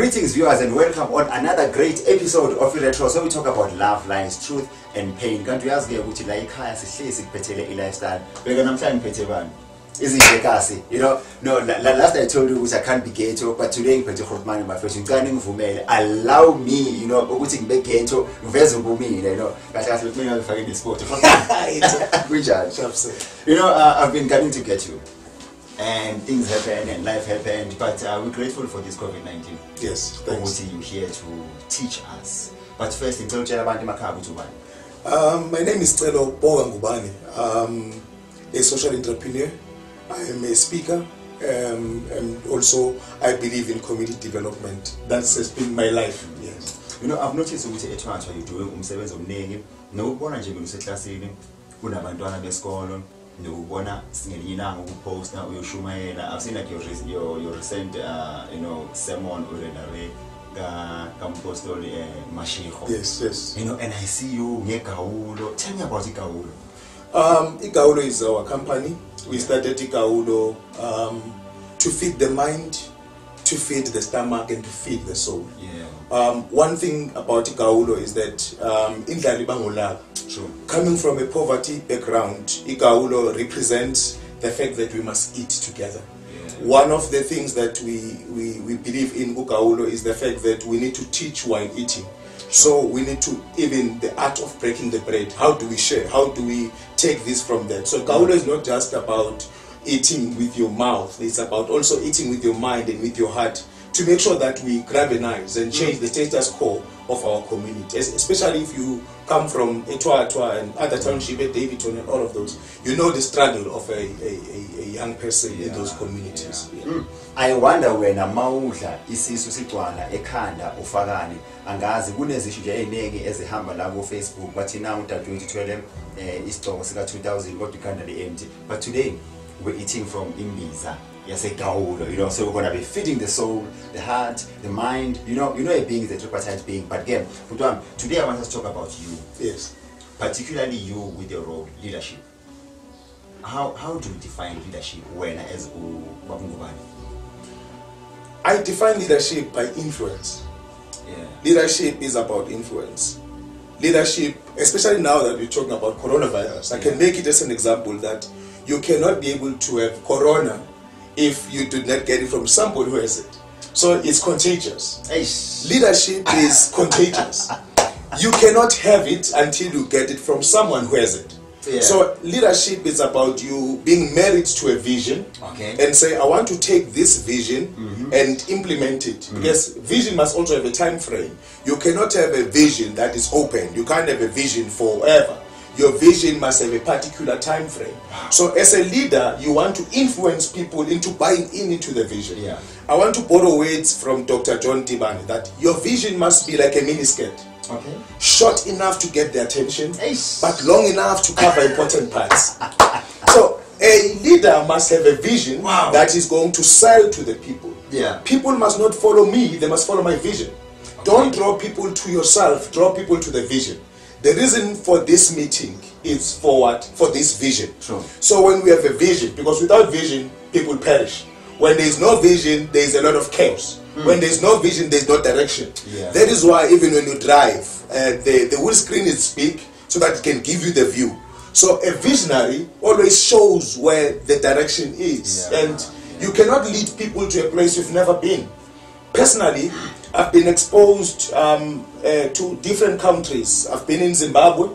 Greetings viewers and welcome on another great episode of Retro. So we talk about love, lines, truth and pain. Kanti uyazi ukuthi la ekhaya sihlezi kuphethele lifestyle. Beka namhlanje ngiphethe bani? Izinto ekasi. You know, no, last I told you I can't be ghetto, but today ngiphethe Grootman my first. Ngicane ngivumele. Allow me, you know, ukuthi ngibe ghetto, ngiveze ubumile, you know. Kahle kahle kumina ngifake nesport. You know, I've been coming to get you. And things happen and life happened, but we're grateful for this COVID-19. Yes, thanks. You're here to teach us. But first, my name is Sicelo Poka Ngubane. I'm a social entrepreneur. I am a speaker, and also I believe in community development. That has been my life. Yes. You know, I've noticed that you're doing umsebenzi omningi. Nokubona nje beluseclassini, kunabantwana besikolo. Nokubona singelinye ilanga ukuposta uyoshumayela. I've seen like your recent you know sermon ulenare kampostoli Mashiko. Yes. You know, and I see you ngegawulo. Tell me about igawulo. Igawulo is our company. We started igawulo to feed the mind, to feed the stomach, and to feed the soul. Yeah. One thing about igawulo is that indlala ibangolaka. True. Coming from a poverty background, igawulo represents the fact that we must eat together. Yeah. One of the things that we believe in igawulo is the fact that we need to teach while eating. So we need to, even the art of breaking the bread. How do we share? How do we take this from that? So igawulo is not just about eating with your mouth. It's about also eating with your mind and with your heart, to make sure that we galvanize and change the status quo of our community, especially if you come from Etwa and other township, Daveyton and all of those. You know the struggle of a young person in those communities. Yeah. Yeah. I wonder when a maudla isisu sigcwala ekhanda ufakani angazi kunezisho nje eziningi ezihamba la ku Facebook bathi now udadewethu uthwele isicoko sika 2000 kodwa ikhanda le-empty, but today we're eating from imbiza. Yes, a gaulo, you know, so we're gonna be feeding the soul, the heart, the mind. You know, a being is a tripartite being. But again, today I want us to talk about you. Yes. Particularly you with your role, leadership. How do you define leadership when as Ngubane? I define leadership by influence. Yeah. Leadership is about influence. Leadership, especially now that we're talking about coronavirus, I can make it as an example that you cannot be able to have corona if you do not get it from somebody who has it. So it's contagious. Leadership is contagious. You cannot have it until you get it from someone who has it. Yeah. So leadership is about you being married to a vision, and say, I want to take this vision and implement it. Because vision must also have a time frame. You cannot have a vision that is open. You can't have a vision forever. Your vision must have a particular time frame. So as a leader, you want to influence people into buying into the vision. Yeah. I want to borrow words from Dr. John Dibane that your vision must be like a miniskirt. Okay. Short enough to get their attention, but long enough to cover important parts. So a leader must have a vision that is going to sell to the people. Yeah. People must not follow me, they must follow my vision. Okay. Don't draw people to yourself, draw people to the vision. The reason for this meeting is for what? For this vision. Sure. So when we have a vision, because without vision, people perish. When there is no vision, there is a lot of chaos. When there is no vision, there is no direction. Yeah. That is why even when you drive, the windscreen is big so that it can give you the view. So a visionary always shows where the direction is. Yeah. And you cannot lead people to a place you've never been. Personally, I've been exposed to different countries. I've been in Zimbabwe,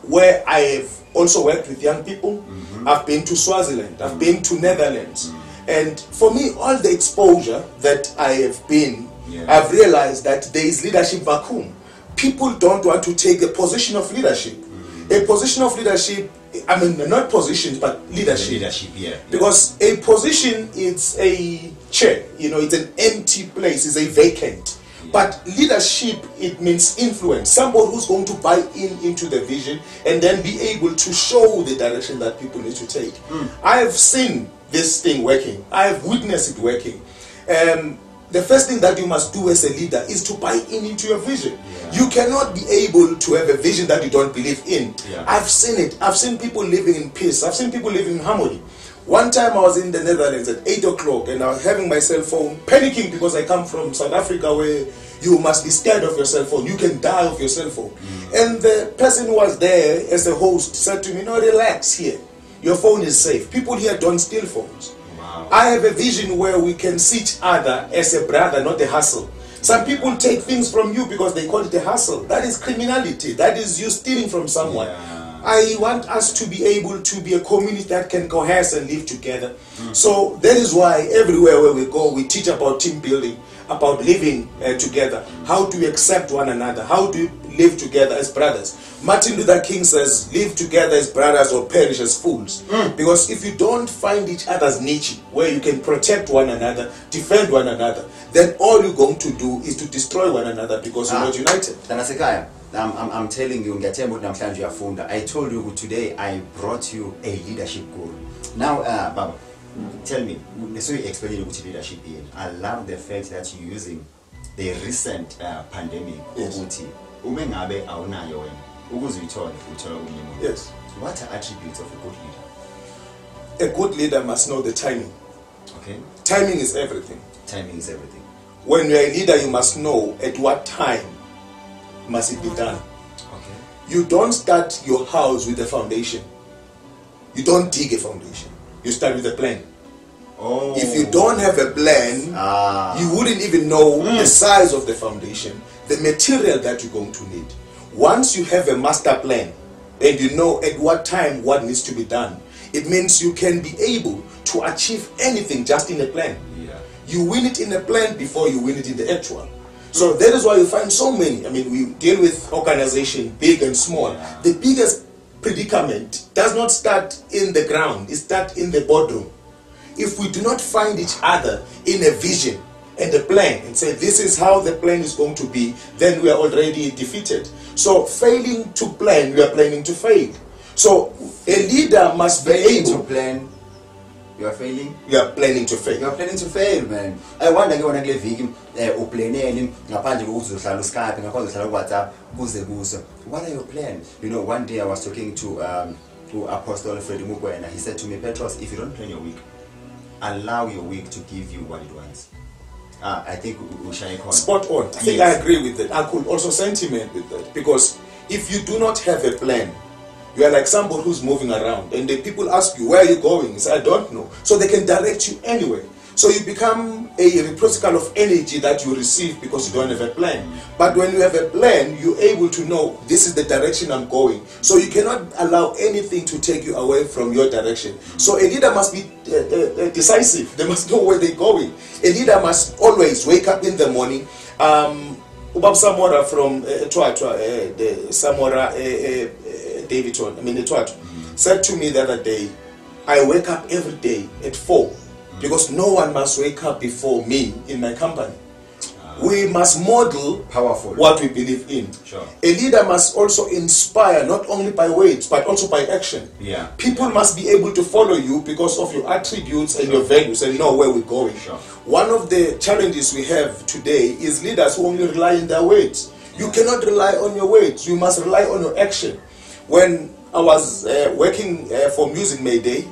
where I have also worked with young people. I've been to Swaziland. I've been to Netherlands. And for me, all the exposure that I have been, I've realized that there is leadership vacuum. People don't want to take a position of leadership. A position of leadership, I mean, not positions, but leadership. Leadership, yeah. Because a position is a chair, you know, it's an empty place, it's a vacant. Yeah. But leadership, it means influence. Somebody who's going to buy into the vision and then be able to show the direction that people need to take. I have seen this thing working. I have witnessed it working. The first thing that you must do as a leader is to buy into your vision. Yeah. You cannot be able to have a vision that you don't believe in. Yeah. I've seen it. I've seen people living in peace. I've seen people living in harmony. One time I was in the Netherlands at 8 o'clock and I was having my cell phone, panicking because I come from South Africa where you must be scared of your cell phone. You can die of your cell phone. And the person who was there as a host said to me, no, relax here. Your phone is safe. People here don't steal phones. Wow. I have a vision where we can see each other as a brother, not a hustle. Some people take things from you because they call it a hustle. That is criminality. That is you stealing from someone. Yeah. I want us to be able to be a community that can cohere and live together. So that is why everywhere where we go, we teach about team building, about living together. How do we accept one another? How do we live together as brothers? Martin Luther King says, live together as brothers or perish as fools. Because if you don't find each other's niche where you can protect one another, defend one another, then all you're going to do is to destroy one another because you're not united. I'm telling you, I told you today I brought you a leadership guru. Now, Baba, tell me, so you explain what leadership is. I love the fact that you're using the recent pandemic. Yes. Yes. What are attributes of a good leader? A good leader must know the timing. Okay. Timing is everything. Timing is everything. When you're a leader, you must know at what time must it be done. Okay. You don't start your house with a foundation. You don't dig a foundation. You start with a plan. Oh. If you don't have a plan, you wouldn't even know the size of the foundation, the material that you're going to need. Once you have a master plan and you know at what time what needs to be done, it means you can be able to achieve anything just in a plan. Yeah. You win it in a plan before you win it in the actual. So that is why you find so many. I mean, we deal with organization, big and small. Yeah. The biggest predicament does not start in the ground, it starts in the boardroom. If we do not find each other in a vision and a plan and say this is how the plan is going to be, then we are already defeated. So failing to plan, we are planning to fail. So a leader must be able to plan. You are failing? You are planning to fail. You are planning to fail, man. I wonder if you want to uplanning, what are your plans? You know, one day I was talking to Apostle Freddy Mugwe, and he said to me, Petros, if you don't plan your week, allow your week to give you what it wants. I think we shall call spot on. I think I agree with that. I could also sentiment with that, because if you do not have a plan, you are like somebody who's moving around and the people ask you, where are you going? You say, I don't know. So they can direct you anywhere. So you become a receptacle of energy that you receive because you don't have a plan. But when you have a plan, you're able to know this is the direction I'm going. So you cannot allow anything to take you away from your direction. So a leader must be decisive. They must know where they're going. A leader must always wake up in the morning. Ubab Samora from the Samora Daveyton, said to me the other day, I wake up every day at 4 because no one must wake up before me in my company. We must model powerful what we believe in. Sure. A leader must also inspire not only by words but also by action. Yeah. People must be able to follow you because of your attributes and your values and know where we're going. Sure. One of the challenges we have today is leaders who only rely on their words. You cannot rely on your words. You must rely on your action. When I was working for Music Mayday,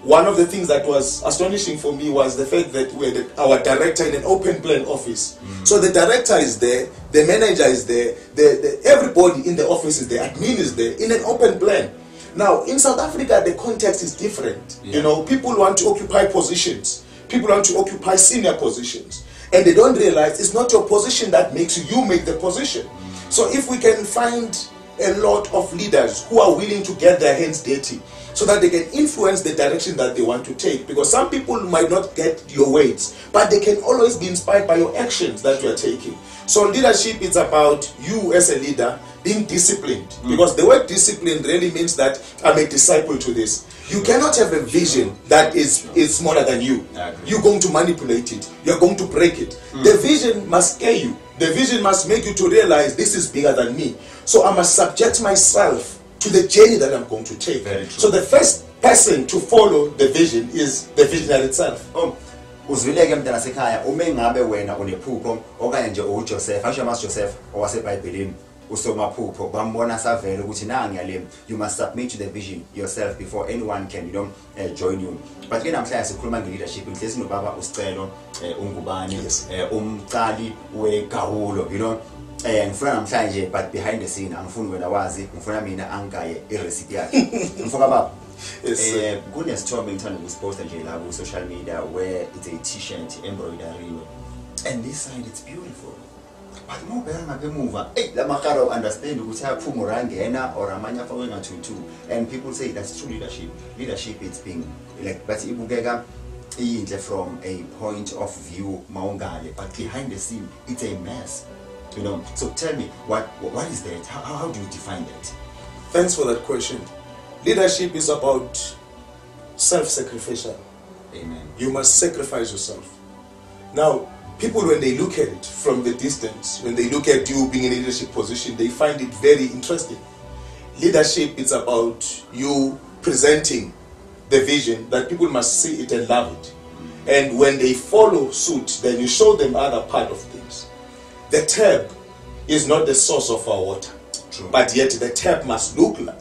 one of the things that was astonishing for me was the fact that we had our director in an open plan office. So the director is there, the manager is there, everybody in the office is there, admin is there, in an open plan. Now, in South Africa, the context is different. Yeah. You know, people want to occupy positions. People want to occupy senior positions. And they don't realize it's not your position that makes you, you make the position. So if we can find a lot of leaders who are willing to get their hands dirty so that they can influence the direction that they want to take, because some people might not get your words, but they can always be inspired by your actions that you are taking. So leadership is about you as a leader being disciplined, because the word discipline really means that I'm a disciple to this. You cannot have a vision that is smaller than you. You're going to manipulate it. You're going to break it. The vision must scare you. The vision must make you to realize this is bigger than me. So I must subject myself to the journey that I'm going to take. So the first person to follow the vision is the visionary itself. Uzwileke mntana sekhaya uma ngabe wena unephupho okanye nje uJoseph asho mas Joseph owasebhayibhelini usomaphupho bambona savela ukuthi nangi yale you must submit to the vision yourself before anyone can join you. But ke namhlanje sikhuluma nge-leadership ngihlezi nobaba uSicelo Ngubane umcali wegawulo ngifuna namhlanje but behind the scene angifuni wena wazi ngifuna mina angaye irecipe yakhe mfoka baba. Kunesithombe ngithanda ukusiposta nje la ku social media where it's a t-shirt embroidery and this side it's beautiful. But mobheka ngabemuva lamakaro understand ukuthi aphuma urangena or amanye afakwe nga-22 and people say that's true leadership. Leadership it's being like but ibukeka iyinhle from a point of view mawungale but behind the scene it's a mess. So tell me what is that? How do you define that? Thanks for that question. Leadership is about self-sacrificial. Amen. You must sacrifice yourself. Now, people, when they look at it from the distance, when they look at you being in a leadership position, they find it very interesting. Leadership is about you presenting the vision that people must see it and love it. And when they follow suit, then you show them other part of things. The tap is not the source of our water. True. But yet the tap must look like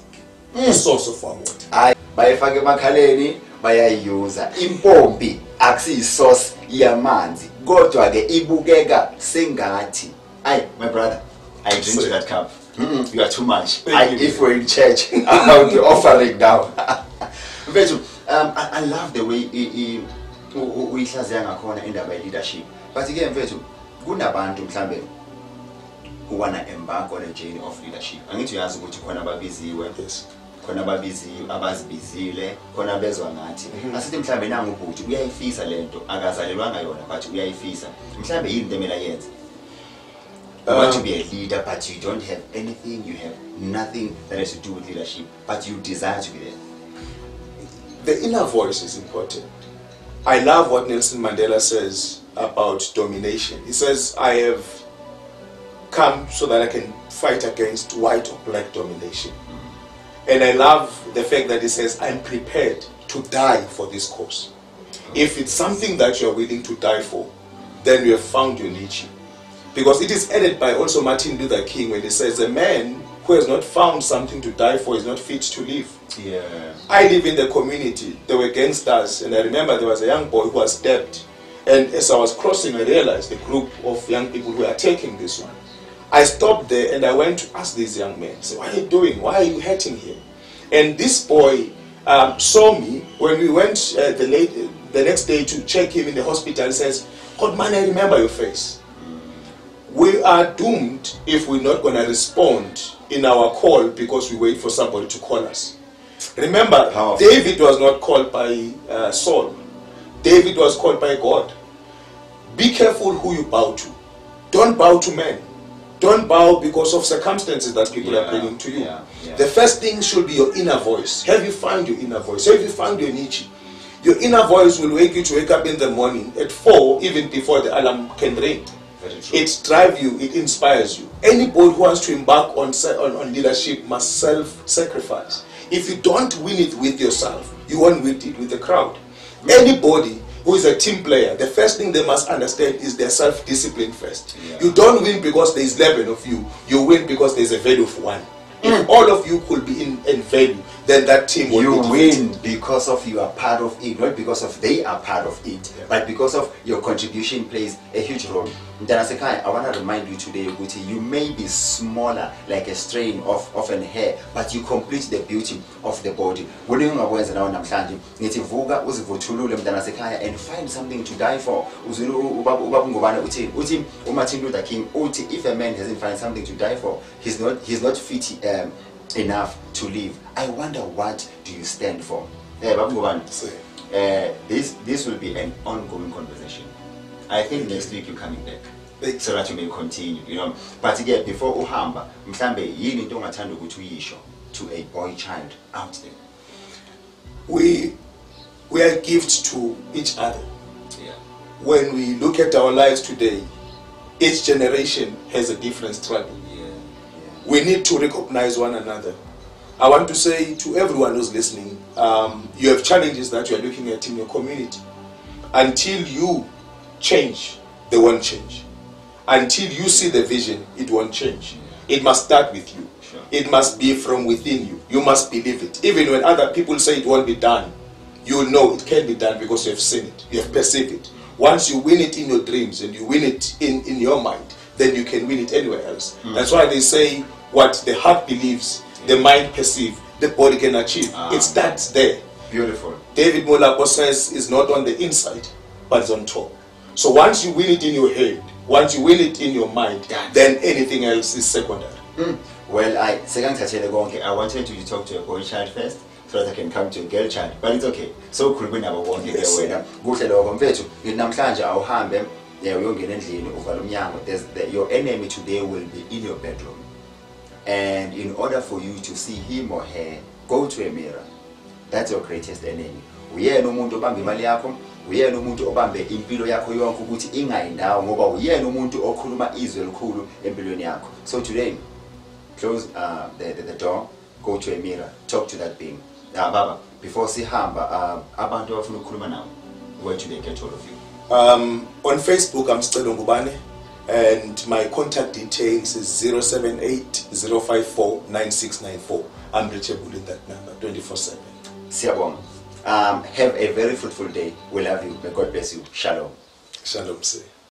the source of our water. Bayifake emakhaleni bayayuza impompi akusiyi source yamanzi kodwa ke ibukeka sengathi my brother I drink to that cup. You are too much. If we're in church I'll be offering now. I love the way uyihlaziya ngakhona indaba leadership but again mfethu kunabantu mhlambe who wanna embark on a journey of leadership. Angithi uyazi ukuthi khona ababiziwe khona abazibizile khona bezwa ngathi asithi mhlambe nangu ubhuti uyayifisa lento akazalelwanga yona but uyayifisa mhlambe yini into emela yenze. You want to be a leader but you don't have anything, you have nothing that has to do with leadership but you desire to be there. The inner voice is important. I love what Nelson Mandela says about domination. He says, I have come so that I can fight against white or black domination. And I love the fact that he says, I'm prepared to die for this cause. If it's something that you're willing to die for, then you have found your niche. Because it is added by also Martin Luther King when he says, a man who has not found something to die for is not fit to live. Yeah. I live in the community. There were gangsters, and I remember there was a young boy who was stabbed. And as I was crossing, I realized the group of young people who were taking this one. I stopped there and I went to ask these young men, I said, what are you doing? Why are you hurting him? And this boy saw me when we went the next day to check him in the hospital. He says, God man, I remember your face. We are doomed if we're not going to respond in our call because we wait for somebody to call us. Remember, David was not called by Saul. David was called by God. Be careful who you bow to. Don't bow to men. Don't bow because of circumstances that people are bringing to you. The first thing should be your inner voice. Have you found your inner voice? Have you found your niche? Your inner voice will wake you to wake up in the morning at 4, even before the alarm can ring. It drives you, it inspires you. Anybody who wants to embark on leadership must self-sacrifice. If you don't win it with yourself, you won't win it with the crowd. Anybody who is a team player, the first thing they must understand is their self-discipline first. You don't win because there is 11 of you. You win because there is a value of 1. If all of you could be in value, then that team will you be win because of you are part of it, not because of they are part of it, but because of your contribution plays a huge role. Mtanasekai, I want to remind you today, Guti, you may be smaller like a strain of an hair, but you complete the beauty of the body. And find something to die for. Martin Luther King, if a man doesn't find something to die for, he's not fit enough to live. I wonder, what do you stand for? This will be an ongoing conversation. I think next week you're coming back so that you may continue, you know. But again, before uhamba, mhlambe yini into ongathanda ukuthi uyisho to a boy child out there? We are gifts to each other. When we look at our lives today, each generation has a different struggle. We need to recognize one another. I want to say to everyone who's listening, you have challenges that you are looking at in your community. Until you change, they won't change. Until you see the vision, it won't change. It must start with you. Sure. It must be from within you. You must believe it. Even when other people say it won't be done, you know it can be done because you have seen it. You have perceived it. Once you win it in your dreams and you win it in your mind, then you can win it anywhere else. That's why they say what the heart believes, the mind perceives, the body can achieve. It starts there. Beautiful. David Molako says it's not on the inside, but it's on top. So once you win it in your head, once you win it in your mind, then anything else is secondary. Well, I wanted you to talk to a boy child first, so that I can come to a girl child. But it's okay. So could we never want to get away. Your enemy today will be in your bedroom. And in order for you to see him or her, go to a mirror. That's your greatest enemy. Uyena umuntu obambe imali yakho, uyena umuntu obambe impilo yakho yonke ukuthi ingayindawo ngoba uyena umuntu okhuluma izwi elikhulu empilweni yakho. So today, close the door, go to a mirror, talk to that being. Baba, before sihamba, abantu abafuna ukukhuluma nawe, where do they get hold of you? On Facebook, I'm Sicelo Ngubane, and my contact details is 078-054-9694. I'm reachable in that number 24/7. Siyabonga. Have a very fruitful day. We love you. May God bless you. Shalom. Shalom, sir.